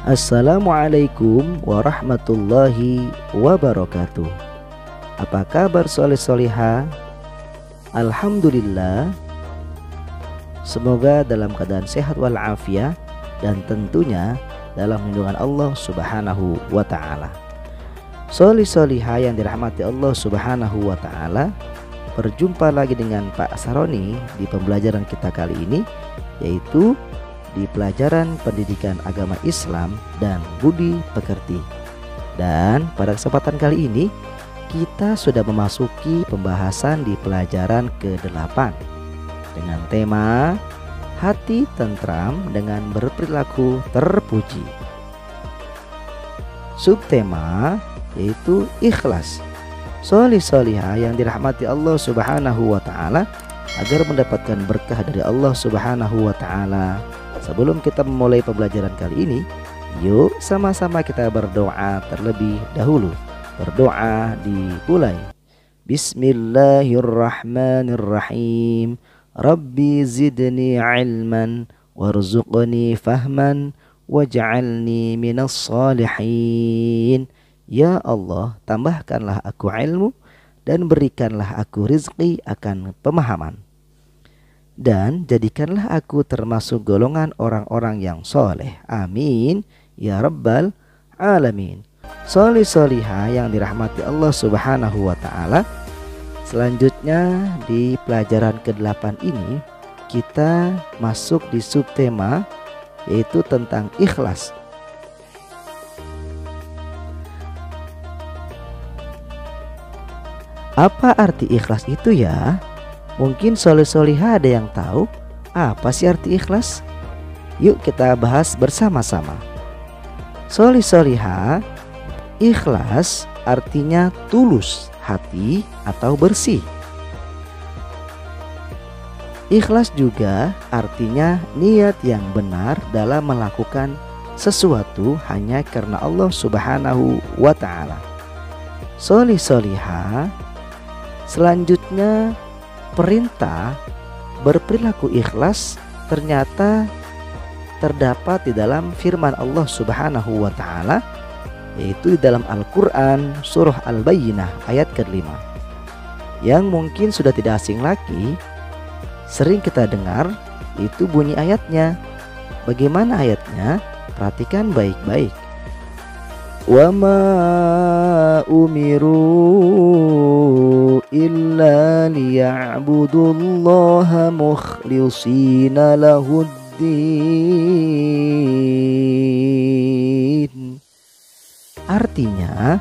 Assalamualaikum warahmatullahi wabarakatuh. Apa kabar soleh-soleha? Alhamdulillah. Semoga dalam keadaan sehat walafiat dan tentunya dalam lindungan Allah Subhanahu wa ta'ala. Soleh-soleha yang dirahmati Allah Subhanahu wa ta'ala, berjumpa lagi dengan Pak Saroni di pembelajaran kita kali ini, yaitu di pelajaran pendidikan agama Islam dan budi pekerti. Dan pada kesempatan kali ini kita sudah memasuki pembahasan di pelajaran ke-8 dengan tema hati tentram dengan berperilaku terpuji. Subtema yaitu ikhlas. Solih-solihah yang dirahmati Allah Subhanahu wa ta'ala agar mendapatkan berkah dari Allah Subhanahu wa ta'ala. Sebelum kita memulai pembelajaran kali ini, yuk sama-sama kita berdoa terlebih dahulu. Berdoa dimulai. Bismillahirrahmanirrahim. Rabbi zidni ilman warzuqni fahman waj'alni minas salihin. Ya Allah, tambahkanlah aku ilmu dan berikanlah aku rizki akan pemahaman. Dan jadikanlah aku termasuk golongan orang-orang yang soleh. Amin ya rabbal alamin. Solih-solihah yang dirahmati Allah Subhanahu wa ta'ala, selanjutnya di pelajaran ke-8 ini kita masuk di subtema yaitu tentang ikhlas. Apa arti ikhlas itu ya? Mungkin soleh-solihah ada yang tahu apa sih arti ikhlas? Yuk kita bahas bersama-sama. Soleh-solihah, ikhlas artinya tulus hati atau bersih. Ikhlas juga artinya niat yang benar dalam melakukan sesuatu hanya karena Allah Subhanahu wa ta'ala. Soleh-solihah, selanjutnya perintah berperilaku ikhlas ternyata terdapat di dalam firman Allah Subhanahu wa ta'ala, yaitu di dalam Al-Quran surah Al-Bayyinah ayat ke-5, yang mungkin sudah tidak asing lagi, sering kita dengar. Itu bunyi ayatnya. Bagaimana ayatnya? Perhatikan baik-baik. Wa ma umiru illa liya'budullaha mukhlishina lahuddin. Artinya,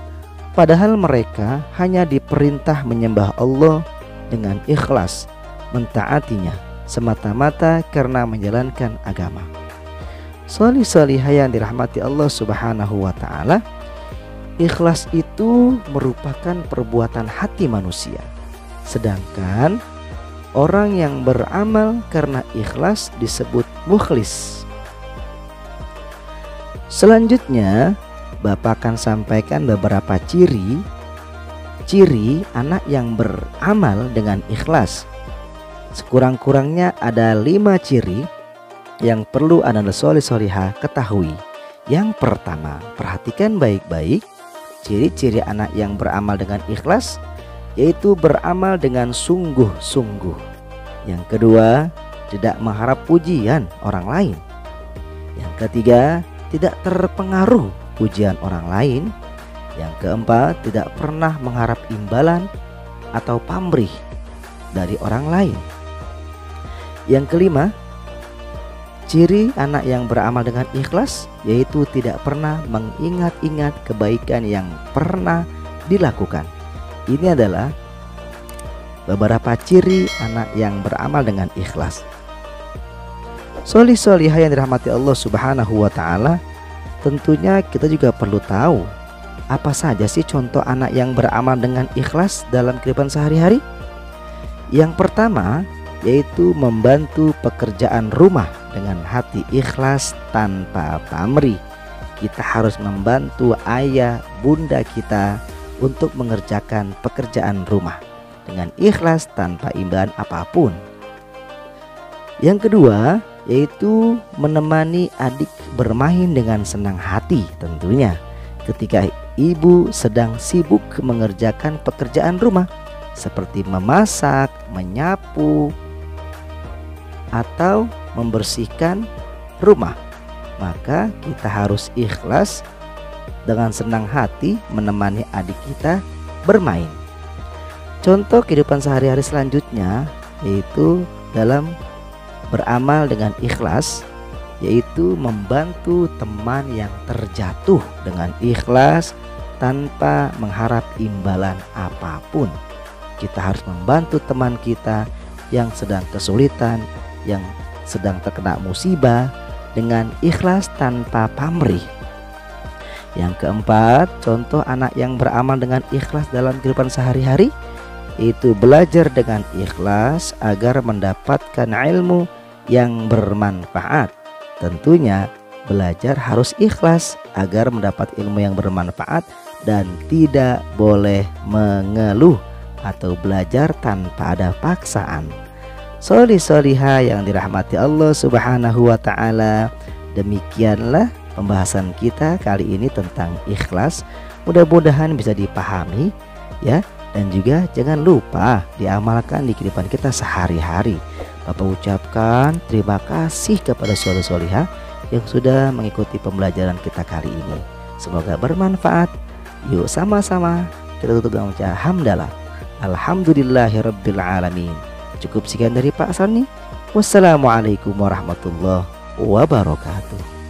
padahal mereka hanya diperintah menyembah Allah dengan ikhlas, mentaatinya semata-mata karena menjalankan agama. Solih-solihah yang dirahmati Allah Subhanahu wa ta'ala, ikhlas itu merupakan perbuatan hati manusia. Sedangkan orang yang beramal karena ikhlas disebut mukhlis. Selanjutnya Bapak akan sampaikan beberapa ciri anak yang beramal dengan ikhlas. Sekurang-kurangnya ada 5 ciri yang perlu anak soleh-solihah ketahui. Yang pertama, perhatikan baik-baik ciri-ciri anak yang beramal dengan ikhlas, yaitu beramal dengan sungguh-sungguh. Yang kedua, tidak mengharap pujian orang lain. Yang ketiga, tidak terpengaruh pujian orang lain. Yang keempat, tidak pernah mengharap imbalan atau pamrih dari orang lain. Yang kelima, ciri anak yang beramal dengan ikhlas yaitu tidak pernah mengingat-ingat kebaikan yang pernah dilakukan. Ini adalah beberapa ciri anak yang beramal dengan ikhlas. Solih-solihah yang dirahmati Allah Subhanahu wa ta'ala, tentunya kita juga perlu tahu apa saja sih contoh anak yang beramal dengan ikhlas dalam kehidupan sehari-hari. Yang pertama yaitu membantu pekerjaan rumah dengan hati ikhlas tanpa pamrih. Kita harus membantu ayah bunda kita untuk mengerjakan pekerjaan rumah dengan ikhlas tanpa imbalan apapun. Yang kedua, yaitu menemani adik bermain dengan senang hati tentunya ketika ibu sedang sibuk mengerjakan pekerjaan rumah seperti memasak, menyapu, atau membersihkan rumah. Maka kita harus ikhlas dengan senang hati menemani adik kita bermain. Contoh kehidupan sehari-hari selanjutnya yaitu dalam beramal dengan ikhlas, yaitu membantu teman yang terjatuh dengan ikhlas tanpa mengharap imbalan apapun. Kita harus membantu teman kita yang sedang kesulitan, yang sedang terkena musibah dengan ikhlas tanpa pamrih. Yang keempat, contoh anak yang beramal dengan ikhlas dalam kehidupan sehari-hari, yaitu belajar dengan ikhlas agar mendapatkan ilmu yang bermanfaat. Tentunya belajar harus ikhlas agar mendapat ilmu yang bermanfaat dan tidak boleh mengeluh atau belajar tanpa ada paksaan. Solih-solihah yang dirahmati Allah Subhanahu wa ta'ala, demikianlah pembahasan kita kali ini tentang ikhlas. Mudah-mudahan bisa dipahami ya, dan juga jangan lupa diamalkan di kehidupan kita sehari-hari. Bapak ucapkan terima kasih kepada solih-solihah yang sudah mengikuti pembelajaran kita kali ini. Semoga bermanfaat. Yuk sama-sama kita tutup dengan ucapan hamdalah. Alhamdulillahirabbil alamin. Cukup sekian dari Pak Sani. Wassalamualaikum warahmatullahi wabarakatuh.